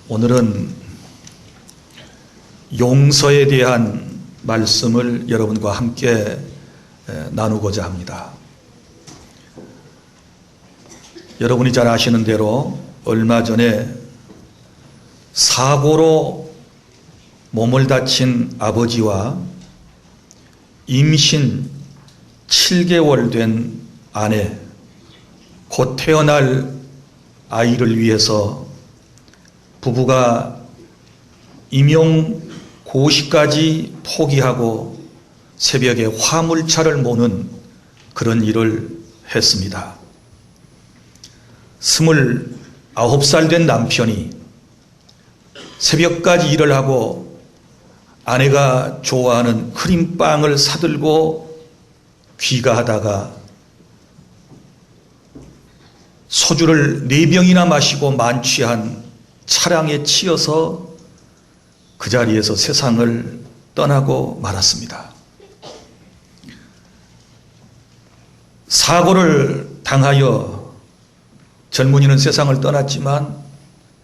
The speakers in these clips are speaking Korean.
오늘은 용서에 대한 말씀을 여러분과 함께 나누고자 합니다. 여러분이 잘 아시는 대로 얼마 전에 사고로 몸을 다친 아버지와 임신 7개월 된 아내, 곧 태어날 아이를 위해서 부부가 임용고시까지 포기하고 새벽에 화물차를 모는 그런 일을 했습니다. 29살 된 남편이 새벽까지 일을 하고 아내가 좋아하는 크림빵을 사들고 귀가하다가 소주를 4병이나 마시고 만취한 차량에 치여서 그 자리에서 세상을 떠나고 말았습니다. 사고를 당하여 젊은이는 세상을 떠났지만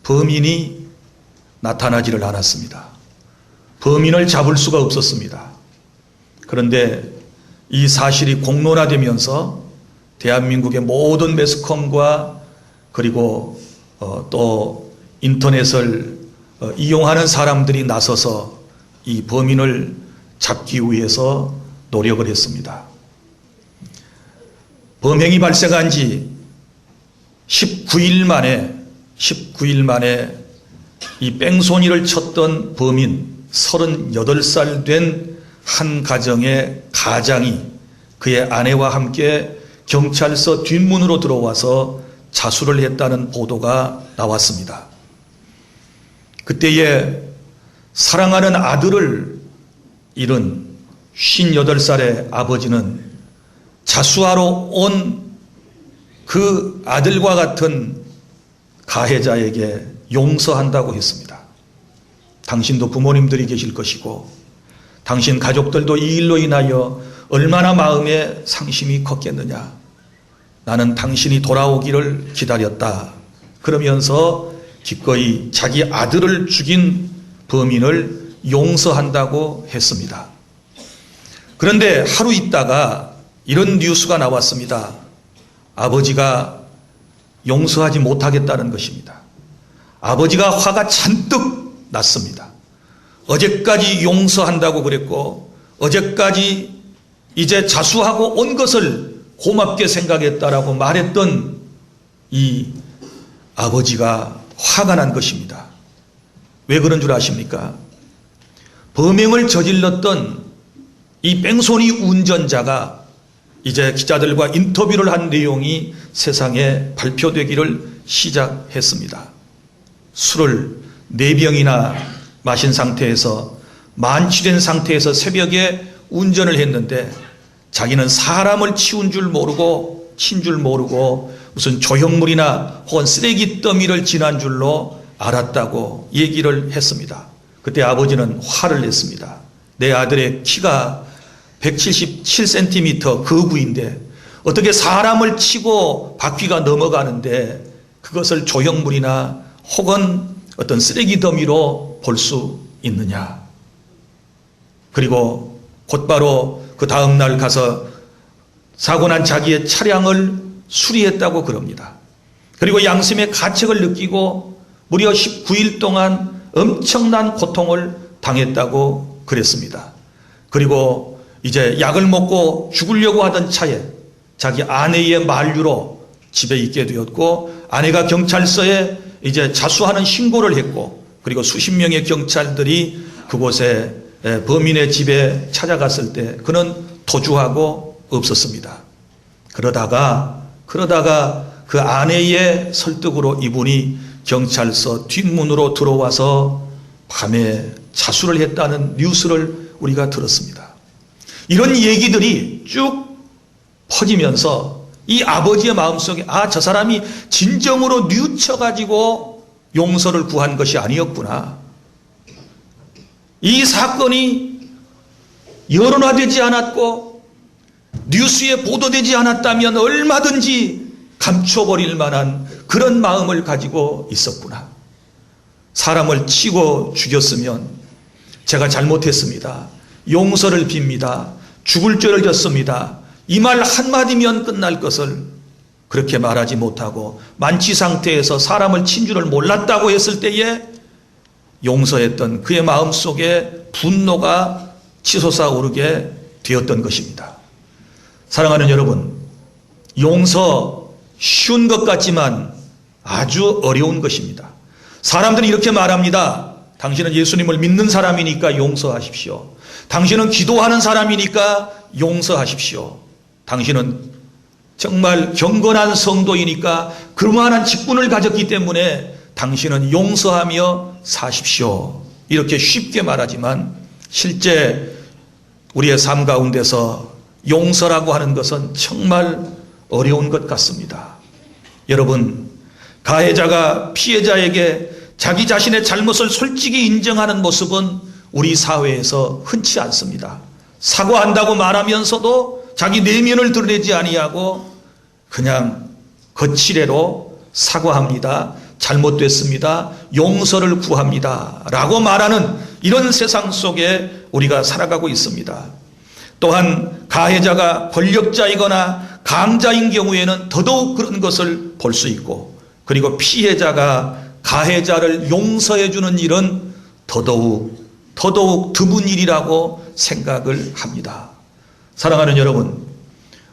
범인이 나타나지를 않았습니다. 범인을 잡을 수가 없었습니다. 그런데 이 사실이 공론화되면서 대한민국의 모든 매스컴과 그리고 또 인터넷을 이용하는 사람들이 나서서 이 범인을 잡기 위해서 노력을 했습니다. 범행이 발생한 지 19일 만에 이 뺑소니를 쳤던 범인 38살 된 한 가정의 가장이 그의 아내와 함께 경찰서 뒷문으로 들어와서 자수를 했다는 보도가 나왔습니다. 그때에 사랑하는 아들을 잃은 58살의 아버지는 자수하러 온 그 아들과 같은 가해자에게 용서한다고 했습니다. 당신도 부모님들이 계실 것이고 당신 가족들도 이 일로 인하여 얼마나 마음에 상심이 컸겠느냐. 나는 당신이 돌아오기를 기다렸다. 그러면서 기꺼이 자기 아들을 죽인 범인을 용서한다고 했습니다. 그런데 하루 있다가 이런 뉴스가 나왔습니다. 아버지가 용서하지 못하겠다는 것입니다. 아버지가 화가 잔뜩 났습니다. 어제까지 용서한다고 그랬고 어제까지 이제 자수하고 온 것을 고맙게 생각했다라고 말했던 이 아버지가 화가 난 것입니다. 왜 그런 줄 아십니까? 범행을 저질렀던 이 뺑소니 운전자가 이제 기자들과 인터뷰를 한 내용이 세상에 발표되기를 시작했습니다. 술을 4병이나 마신 상태에서 만취된 상태에서 새벽에 운전을 했는데 자기는 사람을 치운 줄 모르고 친 줄 모르고 무슨 조형물이나 혹은 쓰레기 더미를 지난 줄로 알았다고 얘기를 했습니다. 그때 아버지는 화를 냈습니다. 내 아들의 키가 177cm 거구인데 어떻게 사람을 치고 바퀴가 넘어가는데 그것을 조형물이나 혹은 어떤 쓰레기 더미로 볼 수 있느냐. 그리고 곧바로 그 다음날 가서 사고난 자기의 차량을 수리했다고 그럽니다. 그리고 양심의 가책을 느끼고 무려 19일 동안 엄청난 고통을 당했다고 그랬습니다. 그리고 이제 약을 먹고 죽으려고 하던 차에 자기 아내의 만류로 집에 있게 되었고 아내가 경찰서에 이제 자수하는 신고를 했고 그리고 수십 명의 경찰들이 그곳에 범인의 집에 찾아갔을 때 그는 도주하고 없었습니다. 그러다가 그 아내의 설득으로 이분이 경찰서 뒷문으로 들어와서 밤에 자수를 했다는 뉴스를 우리가 들었습니다. 이런 얘기들이 쭉 퍼지면서 이 아버지의 마음속에 저 사람이 진정으로 뉘우쳐가지고 용서를 구한 것이 아니었구나. 이 사건이 여론화되지 않았고 뉴스에 보도되지 않았다면 얼마든지 감춰버릴 만한 그런 마음을 가지고 있었구나. 사람을 치고 죽였으면 제가 잘못했습니다. 용서를 빕니다. 죽을 죄를 졌습니다. 이 말 한마디면 끝날 것을 그렇게 말하지 못하고 만취 상태에서 사람을 친 줄을 몰랐다고 했을 때에 용서했던 그의 마음속에 분노가 치솟아 오르게 되었던 것입니다. 사랑하는 여러분, 용서 쉬운 것 같지만 아주 어려운 것입니다. 사람들이 이렇게 말합니다. 당신은 예수님을 믿는 사람이니까 용서하십시오. 당신은 기도하는 사람이니까 용서하십시오. 당신은 정말 경건한 성도이니까 그만한 직분을 가졌기 때문에 당신은 용서하며 사십시오. 이렇게 쉽게 말하지만 실제 우리의 삶 가운데서 용서라고 하는 것은 정말 어려운 것 같습니다. 여러분, 가해자가 피해자에게 자기 자신의 잘못을 솔직히 인정하는 모습은 우리 사회에서 흔치 않습니다. 사과한다고 말하면서도 자기 내면을 드러내지 아니하고 그냥 거칠애로 사과합니다. 잘못됐습니다. 용서를 구합니다. 라고 말하는 이런 세상 속에 우리가 살아가고 있습니다. 또한 가해자가 권력자이거나 강자인 경우에는 더더욱 그런 것을 볼 수 있고, 그리고 피해자가 가해자를 용서해 주는 일은 더더욱 드문 일이라고 생각을 합니다. 사랑하는 여러분,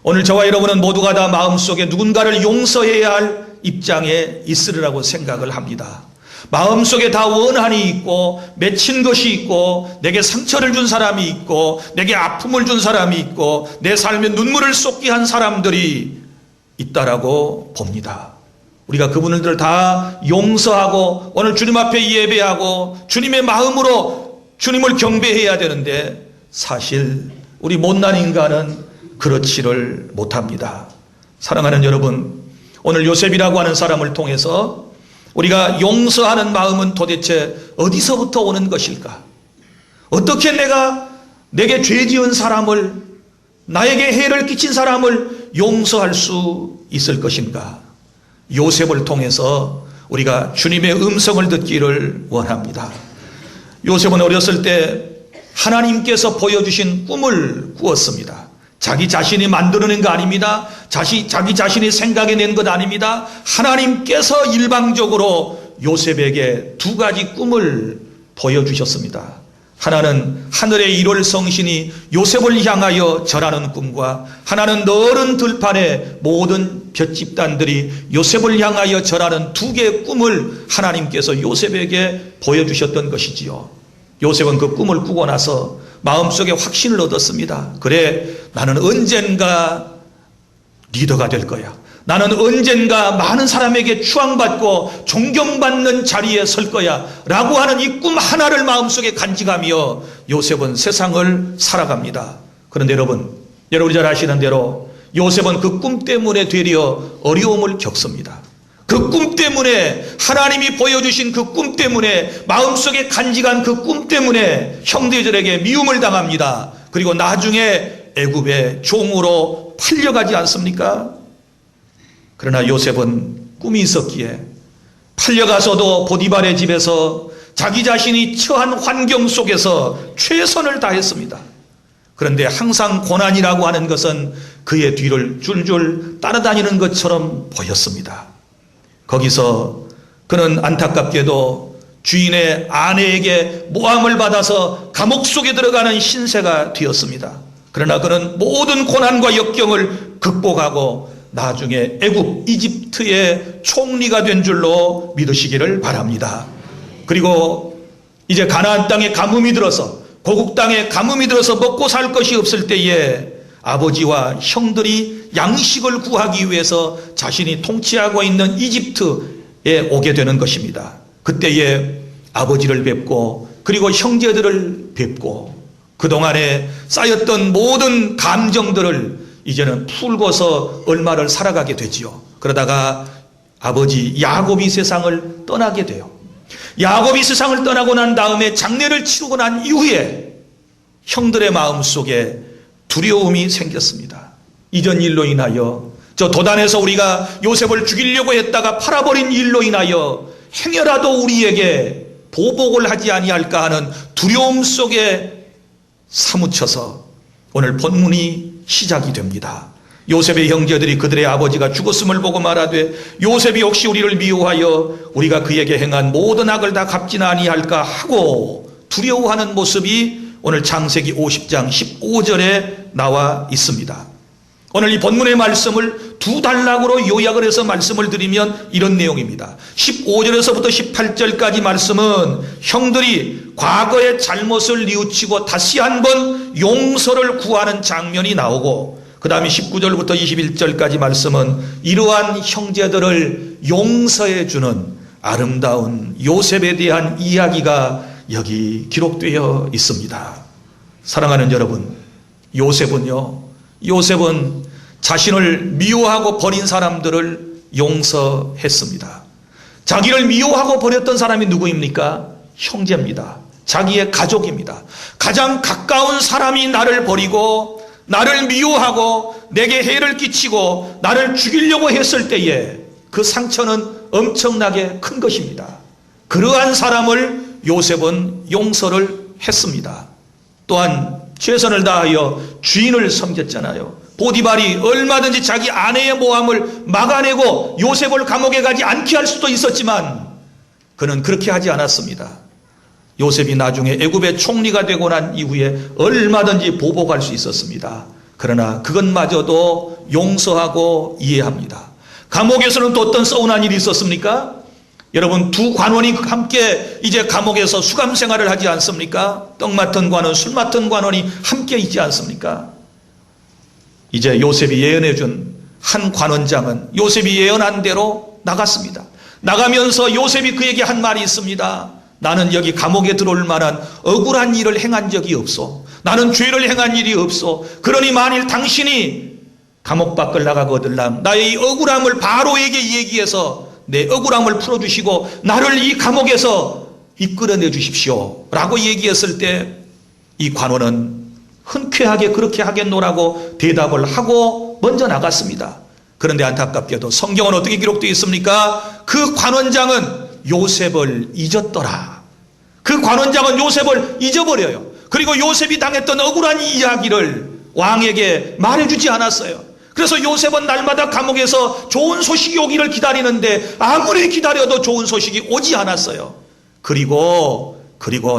오늘 저와 여러분은 모두가 다 마음속에 누군가를 용서해야 할 입장에 있으리라고 생각을 합니다. 마음속에 다 원한이 있고 맺힌 것이 있고 내게 상처를 준 사람이 있고 내게 아픔을 준 사람이 있고 내 삶에 눈물을 쏟게 한 사람들이 있다라고 봅니다. 우리가 그분들을 다 용서하고 오늘 주님 앞에 예배하고 주님의 마음으로 주님을 경배해야 되는데 사실 우리 못난 인간은 그렇지를 못합니다. 사랑하는 여러분, 오늘 요셉이라고 하는 사람을 통해서 우리가 용서하는 마음은 도대체 어디서부터 오는 것일까? 어떻게 내게 죄 지은 사람을, 나에게 해를 끼친 사람을 용서할 수 있을 것인가? 요셉을 통해서 우리가 주님의 음성을 듣기를 원합니다. 요셉은 어렸을 때 하나님께서 보여주신 꿈을 꾸었습니다. 자기 자신이 만들어낸 거 아닙니다. 자기 자신이 생각해낸 것 아닙니다. 하나님께서 일방적으로 요셉에게 두 가지 꿈을 보여주셨습니다. 하나는 하늘의 일월 성신이 요셉을 향하여 절하는 꿈과 하나는 너른 들판의 모든 볕 집단들이 요셉을 향하여 절하는 두 개의 꿈을 하나님께서 요셉에게 보여주셨던 것이지요. 요셉은 그 꿈을 꾸고 나서 마음속에 확신을 얻었습니다. 그래, 나는 언젠가 리더가 될 거야. 나는 언젠가 많은 사람에게 추앙받고 존경받는 자리에 설 거야 라고 하는 이 꿈 하나를 마음속에 간직하며 요셉은 세상을 살아갑니다. 그런데 여러분이 잘 아시는 대로 요셉은 그 꿈 때문에 되려 어려움을 겪습니다. 그 꿈 때문에, 하나님이 보여주신 그 꿈 때문에, 마음속에 간직한 그 꿈 때문에 형제들에게 미움을 당합니다. 그리고 나중에 애굽의 종으로 팔려가지 않습니까? 그러나 요셉은 꿈이 있었기에 팔려가서도 보디발의 집에서 자기 자신이 처한 환경 속에서 최선을 다했습니다. 그런데 항상 고난이라고 하는 것은 그의 뒤를 줄줄 따라다니는 것처럼 보였습니다. 거기서 그는 안타깝게도 주인의 아내에게 모함을 받아서 감옥 속에 들어가는 신세가 되었습니다. 그러나 그는 모든 고난과 역경을 극복하고 나중에 애굽, 이집트의 총리가 된 줄로 믿으시기를 바랍니다. 그리고 이제 가나안 땅에 가뭄이 들어서, 고국 땅에 가뭄이 들어서 먹고 살 것이 없을 때에 아버지와 형들이 양식을 구하기 위해서 자신이 통치하고 있는 이집트에 오게 되는 것입니다. 그때에 아버지를 뵙고 그리고 형제들을 뵙고 그동안에 쌓였던 모든 감정들을 이제는 풀고서 얼마를 살아가게 되지요. 그러다가 아버지 야곱이 세상을 떠나게 돼요. 야곱이 세상을 떠나고 난 다음에 장례를 치르고 난 이후에 형들의 마음속에 두려움이 생겼습니다. 이전 일로 인하여, 저 도단에서 우리가 요셉을 죽이려고 했다가 팔아버린 일로 인하여 행여라도 우리에게 보복을 하지 아니할까 하는 두려움 속에 사무쳐서 오늘 본문이 시작이 됩니다. 요셉의 형제들이 그들의 아버지가 죽었음을 보고 말하되 요셉이 혹시 우리를 미워하여 우리가 그에게 행한 모든 악을 다 갚지나 아니할까 하고 두려워하는 모습이 오늘 창세기 50장 15절에 나와 있습니다. 오늘 이 본문의 말씀을 두 단락으로 요약을 해서 말씀을 드리면 이런 내용입니다. 15절에서부터 18절까지 말씀은 형들이 과거의 잘못을 뉘우치고 다시 한번 용서를 구하는 장면이 나오고, 그 다음에 19절부터 21절까지 말씀은 이러한 형제들을 용서해 주는 아름다운 요셉에 대한 이야기가 여기 기록되어 있습니다. 사랑하는 여러분, 요셉은 자신을 미워하고 버린 사람들을 용서했습니다. 자기를 미워하고 버렸던 사람이 누구입니까? 형제입니다. 자기의 가족입니다. 가장 가까운 사람이 나를 버리고 나를 미워하고 내게 해를 끼치고 나를 죽이려고 했을 때에 그 상처는 엄청나게 큰 것입니다. 그러한 사람을 요셉은 용서를 했습니다. 또한 최선을 다하여 주인을 섬겼잖아요. 보디발이 얼마든지 자기 아내의 모함을 막아내고 요셉을 감옥에 가지 않게 할 수도 있었지만 그는 그렇게 하지 않았습니다. 요셉이 나중에 애굽의 총리가 되고 난 이후에 얼마든지 보복할 수 있었습니다. 그러나 그것마저도 용서하고 이해합니다. 감옥에서는 또 어떤 서운한 일이 있었습니까? 여러분, 두 관원이 함께 이제 감옥에서 수감 생활을 하지 않습니까? 떡 맡은 관원, 술 맡은 관원이 함께 있지 않습니까? 이제 요셉이 예언해 준 한 관원장은 요셉이 예언한 대로 나갔습니다. 나가면서 요셉이 그에게 한 말이 있습니다. 나는 여기 감옥에 들어올 만한 억울한 일을 행한 적이 없어. 나는 죄를 행한 일이 없어. 그러니 만일 당신이 감옥 밖을 나가거들랑 나의 이 억울함을 바로에게 얘기해서 내 억울함을 풀어주시고 나를 이 감옥에서 이끌어내 주십시오 라고 얘기했을 때 이 관원은 흔쾌하게 그렇게 하겠노라고 대답을 하고 먼저 나갔습니다. 그런데 안타깝게도 성경은 어떻게 기록되어 있습니까? 그 관원장은 요셉을 잊었더라. 그 관원장은 요셉을 잊어버려요. 그리고 요셉이 당했던 억울한 이야기를 왕에게 말해주지 않았어요. 그래서 요셉은 날마다 감옥에서 좋은 소식이 오기를 기다리는데 아무리 기다려도 좋은 소식이 오지 않았어요. 그리고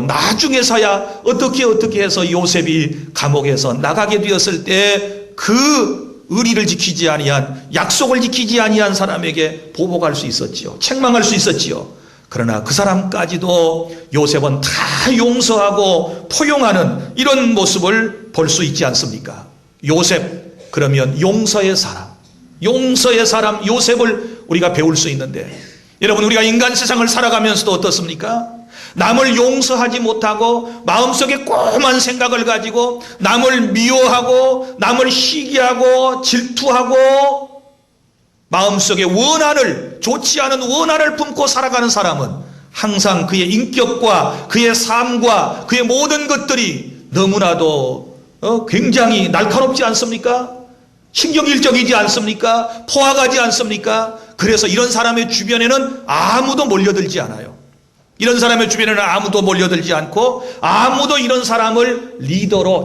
나중에서야 어떻게 해서 요셉이 감옥에서 나가게 되었을 때 그 의리를 지키지 아니한, 약속을 지키지 아니한 사람에게 보복할 수 있었지요. 책망할 수 있었지요. 그러나 그 사람까지도 요셉은 다 용서하고 포용하는 이런 모습을 볼 수 있지 않습니까? 요셉, 그러면 용서의 사람 요셉을 우리가 배울 수 있는데, 여러분, 우리가 인간 세상을 살아가면서도 어떻습니까? 남을 용서하지 못하고 마음속에 꼬만 생각을 가지고 남을 미워하고 남을 시기하고 질투하고 마음속에 좋지 않은 원한을 품고 살아가는 사람은 항상 그의 인격과 그의 삶과 그의 모든 것들이 너무나도 굉장히 날카롭지 않습니까? 신경질적이지 않습니까? 포악하지 않습니까? 그래서 이런 사람의 주변에는 아무도 몰려들지 않아요. 이런 사람의 주변에는 아무도 몰려들지 않고 아무도 이런 사람을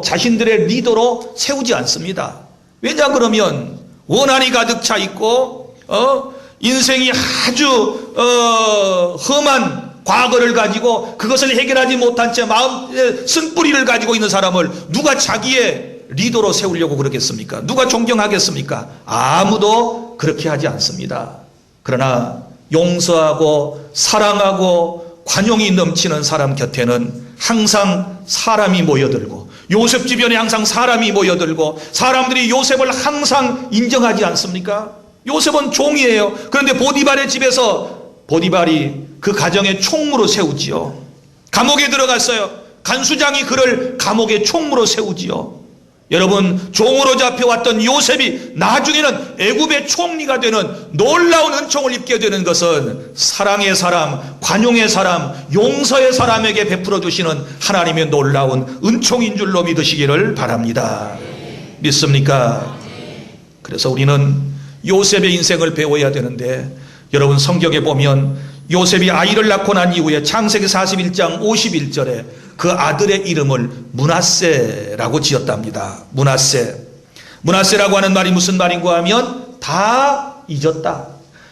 자신들의 리더로 세우지 않습니다. 왜냐 그러면 원한이 가득 차 있고 인생이 아주 험한 과거를 가지고 그것을 해결하지 못한 채 마음의 쓴뿌리를 가지고 있는 사람을 누가 자기의 리더로 세우려고 그러겠습니까? 누가 존경하겠습니까? 아무도 그렇게 하지 않습니다. 그러나 용서하고 사랑하고 관용이 넘치는 사람 곁에는 항상 사람이 모여들고, 요셉 주변에 항상 사람이 모여들고, 사람들이 요셉을 항상 인정하지 않습니까? 요셉은 종이에요. 그런데 보디발의 집에서 보디발이 그 가정의 총무로 세우지요. 감옥에 들어갔어요. 간수장이 그를 감옥의 총무로 세우지요. 여러분, 종으로 잡혀왔던 요셉이 나중에는 애굽의 총리가 되는 놀라운 은총을 입게 되는 것은 사랑의 사람, 관용의 사람, 용서의 사람에게 베풀어 주시는 하나님의 놀라운 은총인 줄로 믿으시기를 바랍니다. 믿습니까? 그래서 우리는 요셉의 인생을 배워야 되는데, 여러분, 성경에 보면 요셉이 아이를 낳고 난 이후에 창세기 41장 51절에 그 아들의 이름을 므낫세라고 지었답니다. 므낫세라고 하는 말이 무슨 말인가 하면 다 잊었다.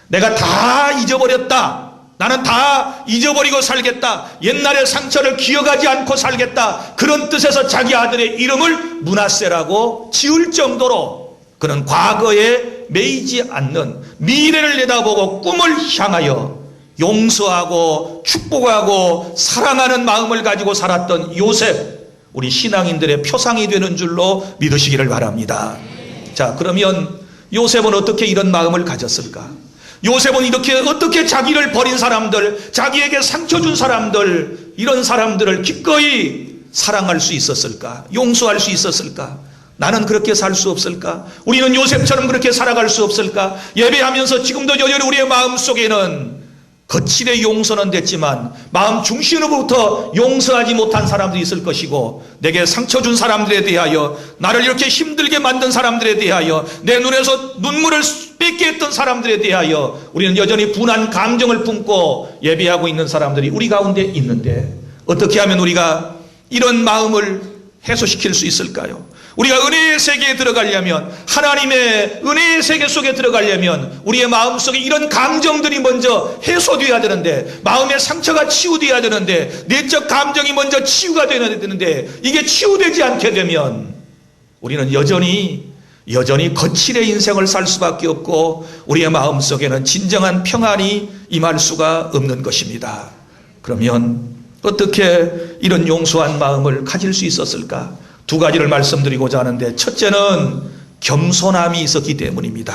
내가 다 잊어버렸다. 나는 다 잊어버리고 살겠다. 옛날의 상처를 기억하지 않고 살겠다. 그런 뜻에서 자기 아들의 이름을 므낫세라고 지을 정도로 그는 과거에 매이지 않는 미래를 내다보고 꿈을 향하여 용서하고 축복하고 사랑하는 마음을 가지고 살았던 요셉, 우리 신앙인들의 표상이 되는 줄로 믿으시기를 바랍니다. 자, 그러면 요셉은 어떻게 이런 마음을 가졌을까? 요셉은 이렇게 어떻게 자기를 버린 사람들, 자기에게 상처 준 사람들, 이런 사람들을 기꺼이 사랑할 수 있었을까? 용서할 수 있었을까? 나는 그렇게 살 수 없을까? 우리는 요셉처럼 그렇게 살아갈 수 없을까? 예배하면서 지금도 여전히 우리의 마음속에는 거칠의 용서는 됐지만 마음 중심으로부터 용서하지 못한 사람들이 있을 것이고, 내게 상처 준 사람들에 대하여, 나를 이렇게 힘들게 만든 사람들에 대하여, 내 눈에서 눈물을 뺏게 했던 사람들에 대하여 우리는 여전히 분한 감정을 품고 예배하고 있는 사람들이 우리 가운데 있는데, 어떻게 하면 우리가 이런 마음을 해소시킬 수 있을까요? 우리가 은혜의 세계에 들어가려면, 하나님의 은혜의 세계 속에 들어가려면 우리의 마음속에 이런 감정들이 먼저 해소되어야 되는데, 마음의 상처가 치유되어야 되는데, 내적 감정이 먼저 치유가 되어야 되는데, 이게 치유되지 않게 되면 우리는 여전히 거칠의 인생을 살 수밖에 없고, 우리의 마음속에는 진정한 평안이 임할 수가 없는 것입니다. 그러면 어떻게 이런 용서한 마음을 가질 수 있었을까? 두 가지를 말씀드리고자 하는데, 첫째는 겸손함이 있었기 때문입니다.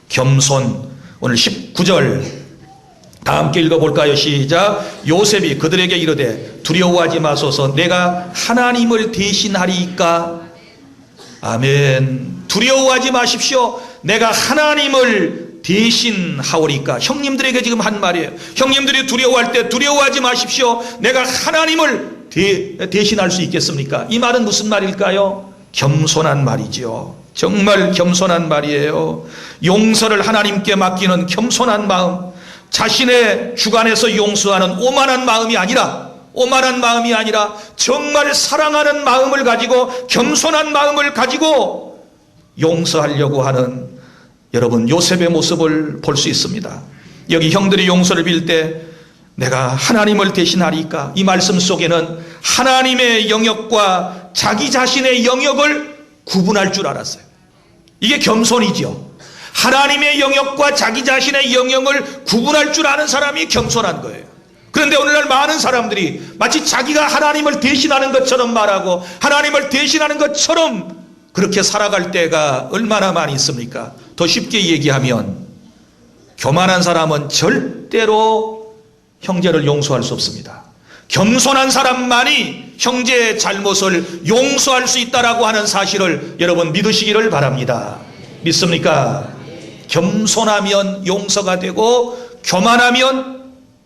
겸손. 오늘 19절 다 함께 읽어볼까요? 시작. 요셉이 그들에게 이르되 두려워하지 마소서, 내가 하나님을 대신하리이까. 아멘. 두려워하지 마십시오. 내가 하나님을 대신하오리까. 형님들에게 지금 한 말이에요. 형님들이 두려워할 때 두려워하지 마십시오. 내가 하나님을 대신할 수 있겠습니까? 이 말은 무슨 말일까요? 겸손한 말이지요. 정말 겸손한 말이에요. 용서를 하나님께 맡기는 겸손한 마음, 자신의 주관에서 용서하는 오만한 마음이 아니라 정말 사랑하는 마음을 가지고, 겸손한 마음을 가지고 용서하려고 하는 여러분, 요셉의 모습을 볼 수 있습니다. 여기 형들이 용서를 빌 때 내가 하나님을 대신하리까, 이 말씀 속에는 하나님의 영역과 자기 자신의 영역을 구분할 줄 알았어요. 이게 겸손이죠. 하나님의 영역과 자기 자신의 영역을 구분할 줄 아는 사람이 겸손한 거예요. 그런데 오늘날 많은 사람들이 마치 자기가 하나님을 대신하는 것처럼 말하고, 하나님을 대신하는 것처럼 그렇게 살아갈 때가 얼마나 많이 있습니까? 더 쉽게 얘기하면, 교만한 사람은 절대로 형제를 용서할 수 없습니다. 겸손한 사람만이 형제의 잘못을 용서할 수 있다라고 하는 사실을 여러분 믿으시기를 바랍니다. 믿습니까? 겸손하면 용서가 되고, 교만하면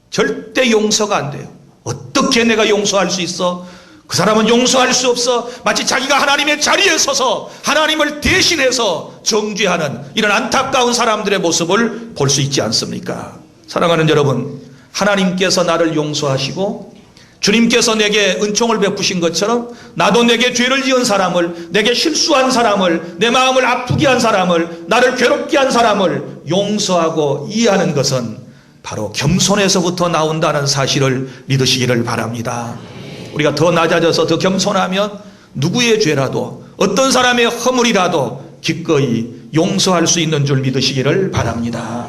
절대 용서가 안 돼요. 어떻게 내가 용서할 수 있어? 그 사람은 용서할 수 없어. 마치 자기가 하나님의 자리에 서서 하나님을 대신해서 정죄하는 이런 안타까운 사람들의 모습을 볼 수 있지 않습니까? 사랑하는 여러분, 하나님께서 나를 용서하시고 주님께서 내게 은총을 베푸신 것처럼, 나도 내게 죄를 지은 사람을, 내게 실수한 사람을, 내 마음을 아프게 한 사람을, 나를 괴롭게 한 사람을 용서하고 이해하는 것은 바로 겸손에서부터 나온다는 사실을 믿으시기를 바랍니다. 우리가 더 낮아져서 더 겸손하면 누구의 죄라도, 어떤 사람의 허물이라도 기꺼이 용서할 수 있는 줄 믿으시기를 바랍니다.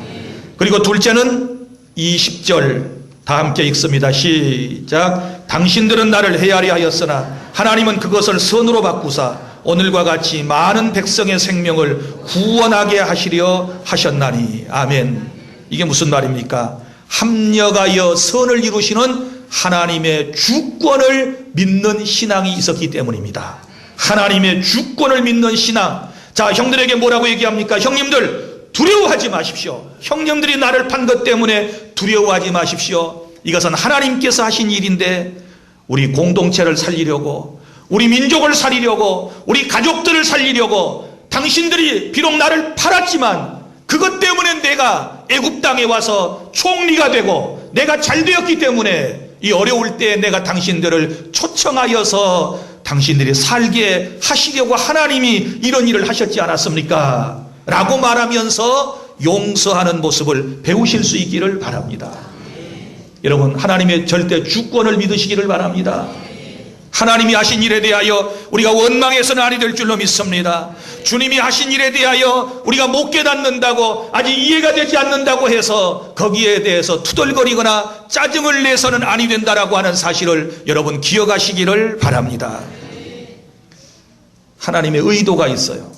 그리고 둘째는 20절 다 함께 읽습니다. 시작. 당신들은 나를 헤아려 하였으나 하나님은 그것을 선으로 바꾸사 오늘과 같이 많은 백성의 생명을 구원하게 하시려 하셨나니. 아멘. 이게 무슨 말입니까? 합력하여 선을 이루시는 하나님의 주권을 믿는 신앙이 있었기 때문입니다. 하나님의 주권을 믿는 신앙. 자, 형들에게 뭐라고 얘기합니까? 형님들 두려워하지 마십시오. 형님들이 나를 판 것 때문에 두려워하지 마십시오. 이것은 하나님께서 하신 일인데, 우리 공동체를 살리려고, 우리 민족을 살리려고, 우리 가족들을 살리려고 당신들이 비록 나를 팔았지만 그것 때문에 내가 애굽 땅에 와서 총리가 되고 내가 잘 되었기 때문에 이 어려울 때 내가 당신들을 초청하여서 당신들이 살게 하시려고 하나님이 이런 일을 하셨지 않았습니까? 라고 말하면서 용서하는 모습을 배우실 수 있기를 바랍니다. 여러분, 하나님의 절대 주권을 믿으시기를 바랍니다. 하나님이 하신 일에 대하여 우리가 원망해서는 아니 될 줄로 믿습니다. 주님이 하신 일에 대하여 우리가 못 깨닫는다고, 아직 이해가 되지 않는다고 해서 거기에 대해서 투덜거리거나 짜증을 내서는 아니 된다라고 하는 사실을 여러분 기억하시기를 바랍니다. 하나님의 의도가 있어요.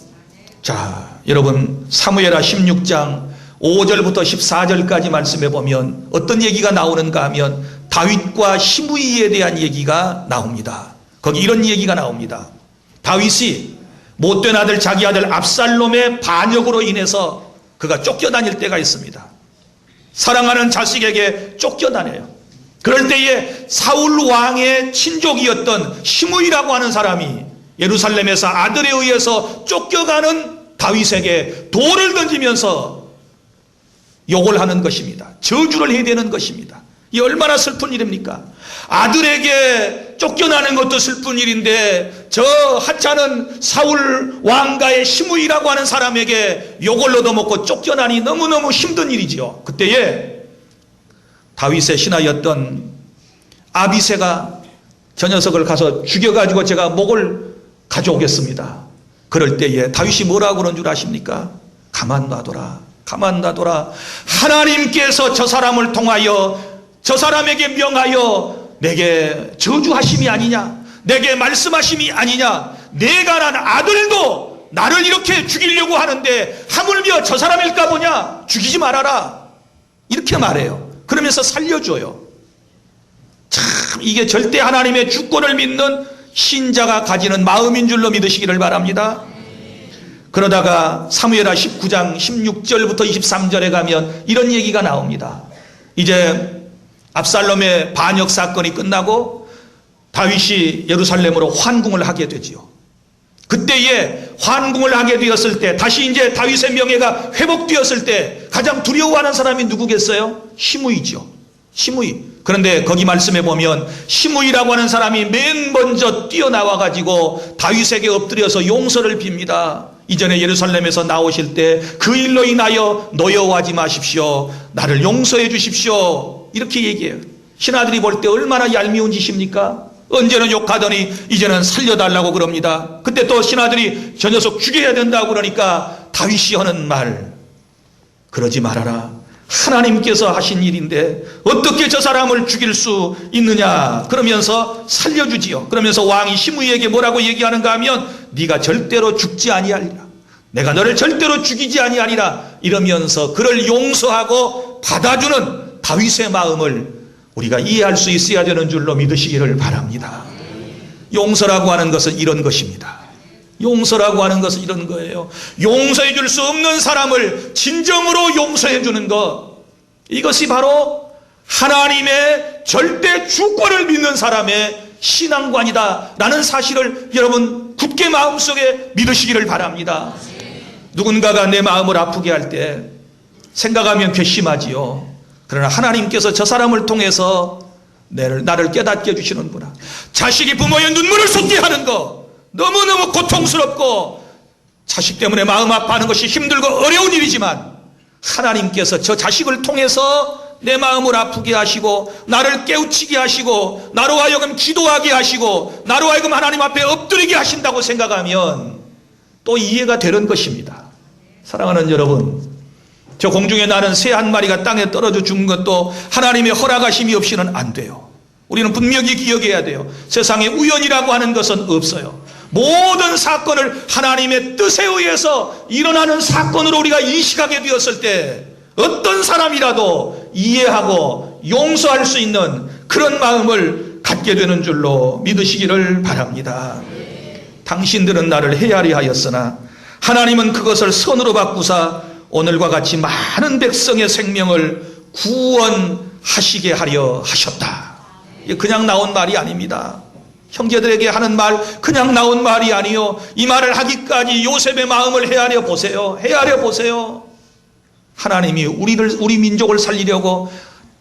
자, 여러분, 사무엘하 16장 5절부터 14절까지 말씀해 보면 어떤 얘기가 나오는가 하면 다윗과 시므이에 대한 얘기가 나옵니다. 거기 이런 얘기가 나옵니다. 다윗이 못된 아들, 자기 아들 압살롬의 반역으로 인해서 그가 쫓겨다닐 때가 있습니다. 사랑하는 자식에게 쫓겨다녀요. 그럴 때에 사울 왕의 친족이었던 시므이라고 하는 사람이 예루살렘에서 아들에 의해서 쫓겨가는 다윗에게 돌을 던지면서 욕을 하는 것입니다. 저주를 해야 되는 것입니다. 이 얼마나 슬픈 일입니까? 아들에게 쫓겨나는 것도 슬픈 일인데 저 하찮은 사울 왕가의 시므이라고 하는 사람에게 욕을 얻어먹고 쫓겨나니 너무너무 힘든 일이지요. 그때에 다윗의 신하였던 아비새가 저 녀석을 가서 죽여가지고 제가 목을 가져오겠습니다. 그럴 때에 다윗이 뭐라고 그런 줄 아십니까? 가만 놔둬라. 가만 놔둬라. 하나님께서 저 사람을 통하여 저 사람에게 명하여 내게 저주하심이 아니냐, 내게 말씀하심이 아니냐, 내가 난 아들도 나를 이렇게 죽이려고 하는데 하물며 저 사람일까 보냐, 죽이지 말아라, 이렇게 말해요. 그러면서 살려줘요. 참, 이게 절대 하나님의 주권을 믿는 신자가 가지는 마음인 줄로 믿으시기를 바랍니다. 그러다가 사무엘하 19장 16절부터 23절에 가면 이런 얘기가 나옵니다. 이제 압살롬의 반역 사건이 끝나고 다윗이 예루살렘으로 환궁을 하게 되지요. 그때에 환궁을 하게 되었을 때, 다시 이제 다윗의 명예가 회복되었을 때 가장 두려워하는 사람이 누구겠어요? 시므이죠. 시므이. 그런데 거기 말씀해 보면 시므이라고 하는 사람이 맨 먼저 뛰어나와 가지고 다윗에게 엎드려서 용서를 빕니다. 이전에 예루살렘에서 나오실 때 그 일로 인하여 노여워하지 마십시오. 나를 용서해 주십시오. 이렇게 얘기해요. 신하들이 볼 때 얼마나 얄미운 짓입니까? 언제는 욕하더니 이제는 살려달라고 그럽니다. 그때 또 신하들이 저 녀석 죽여야 된다고 그러니까 다윗이 하는 말, 그러지 말아라. 하나님께서 하신 일인데 어떻게 저 사람을 죽일 수 있느냐, 그러면서 살려주지요. 그러면서 왕이 시므이에게 뭐라고 얘기하는가 하면 네가 절대로 죽지 아니하리라, 내가 너를 절대로 죽이지 아니하리라, 이러면서 그를 용서하고 받아주는 다윗의 마음을 우리가 이해할 수 있어야 되는 줄로 믿으시기를 바랍니다. 용서라고 하는 것은 이런 것입니다. 용서라고 하는 것은 이런 거예요. 용서해 줄 수 없는 사람을 진정으로 용서해 주는 것, 이것이 바로 하나님의 절대 주권을 믿는 사람의 신앙관이다 라는 사실을 여러분 굳게 마음속에 믿으시기를 바랍니다. 누군가가 내 마음을 아프게 할 때 생각하면 괘씸하지요. 그러나 하나님께서 저 사람을 통해서 나를 깨닫게 해주시는구나. 자식이 부모의 눈물을 쏟게 하는 거 너무너무 고통스럽고 자식 때문에 마음 아파하는 것이 힘들고 어려운 일이지만 하나님께서 저 자식을 통해서 내 마음을 아프게 하시고 나를 깨우치게 하시고 나로 하여금 기도하게 하시고 나로 하여금 하나님 앞에 엎드리게 하신다고 생각하면 또 이해가 되는 것입니다. 사랑하는 여러분, 저 공중에 나는 새 한 마리가 땅에 떨어져 죽은 것도 하나님의 허락하심이 없이는 안 돼요. 우리는 분명히 기억해야 돼요. 세상에 우연이라고 하는 것은 없어요. 모든 사건을 하나님의 뜻에 의해서 일어나는 사건으로 우리가 인식하게 되었을 때 어떤 사람이라도 이해하고 용서할 수 있는 그런 마음을 갖게 되는 줄로 믿으시기를 바랍니다. 당신들은 나를 헤아려 하였으나 하나님은 그것을 선으로 바꾸사 오늘과 같이 많은 백성의 생명을 구원하시게 하려 하셨다. 이게 그냥 나온 말이 아닙니다. 형제들에게 하는 말 그냥 나온 말이 아니요, 이 말을 하기까지 요셉의 마음을 헤아려 보세요. 헤아려 보세요. 하나님이 우리 민족을 살리려고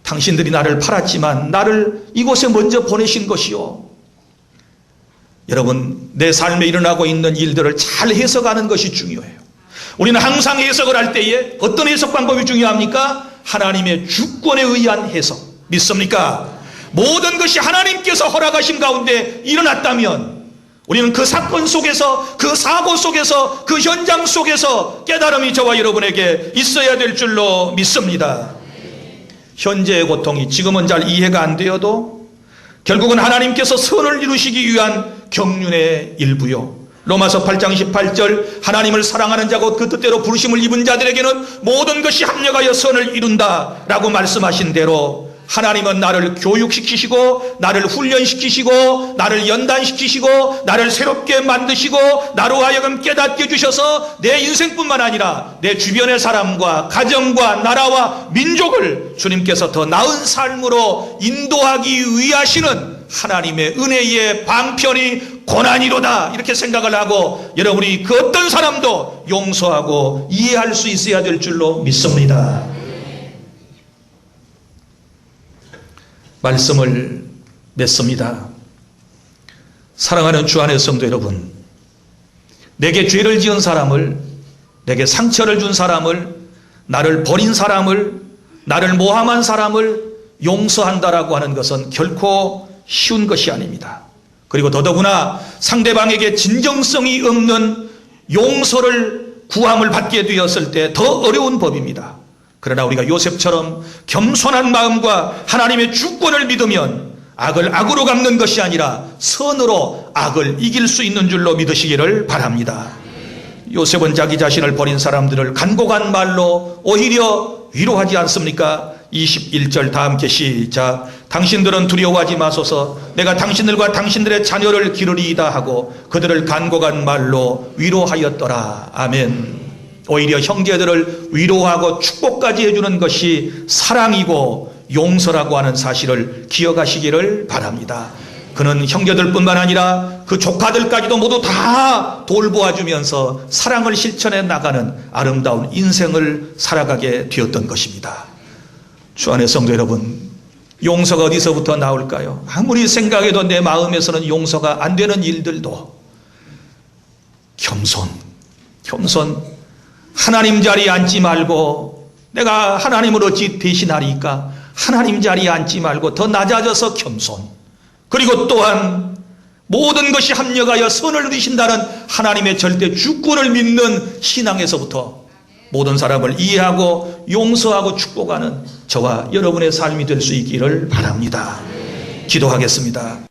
당신들이 나를 팔았지만 나를 이곳에 먼저 보내신 것이요. 여러분, 내 삶에 일어나고 있는 일들을 잘 해석하는 것이 중요해요. 우리는 항상 해석을 할 때에 어떤 해석 방법이 중요합니까? 하나님의 주권에 의한 해석. 믿습니까? 모든 것이 하나님께서 허락하신 가운데 일어났다면 우리는 그 사건 속에서, 그 사고 속에서, 그 현장 속에서 깨달음이 저와 여러분에게 있어야 될 줄로 믿습니다. 현재의 고통이 지금은 잘 이해가 안 되어도 결국은 하나님께서 선을 이루시기 위한 경륜의 일부요. 로마서 8장 18절, 하나님을 사랑하는 자고 그 뜻대로 부르심을 입은 자들에게는 모든 것이 합력하여 선을 이룬다라고 말씀하신 대로 하나님은 나를 교육시키시고 나를 훈련시키시고 나를 연단시키시고 나를 새롭게 만드시고 나로 하여금 깨닫게 해주셔서 내 인생뿐만 아니라 내 주변의 사람과 가정과 나라와 민족을 주님께서 더 나은 삶으로 인도하기 위하시는 하나님의 은혜의 방편이 고난이로다, 이렇게 생각을 하고 여러분이 그 어떤 사람도 용서하고 이해할 수 있어야 될 줄로 믿습니다. 말씀을 맺습니다. 사랑하는 주 안의 성도 여러분, 내게 죄를 지은 사람을, 내게 상처를 준 사람을, 나를 버린 사람을, 나를 모함한 사람을 용서한다라고 하는 것은 결코 쉬운 것이 아닙니다. 그리고 더더구나 상대방에게 진정성이 없는 용서를 구함을 받게 되었을 때 더 어려운 법입니다. 그러나 우리가 요셉처럼 겸손한 마음과 하나님의 주권을 믿으면 악을 악으로 갚는 것이 아니라 선으로 악을 이길 수 있는 줄로 믿으시기를 바랍니다. 요셉은 자기 자신을 버린 사람들을 간곡한 말로 오히려 위로하지 않습니까? 21절 다 함께 시작. 당신들은 두려워하지 마소서. 내가 당신들과 당신들의 자녀를 기르리이다 하고 그들을 간곡한 말로 위로하였더라. 아멘. 오히려 형제들을 위로하고 축복까지 해주는 것이 사랑이고 용서라고 하는 사실을 기억하시기를 바랍니다. 그는 형제들뿐만 아니라 그 조카들까지도 모두 다 돌보아주면서 사랑을 실천해 나가는 아름다운 인생을 살아가게 되었던 것입니다. 주 안의 성도 여러분, 용서가 어디서부터 나올까요? 아무리 생각해도 내 마음에서는 용서가 안 되는 일들도 겸손. 하나님 자리에 앉지 말고 내가 하나님을 어찌 대신하리까? 하나님 자리에 앉지 말고 더 낮아져서 겸손. 그리고 또한 모든 것이 합력하여 선을 이루신다는 하나님의 절대 주권을 믿는 신앙에서부터 모든 사람을 이해하고 용서하고 축복하는 저와 여러분의 삶이 될 수 있기를 바랍니다. 기도하겠습니다.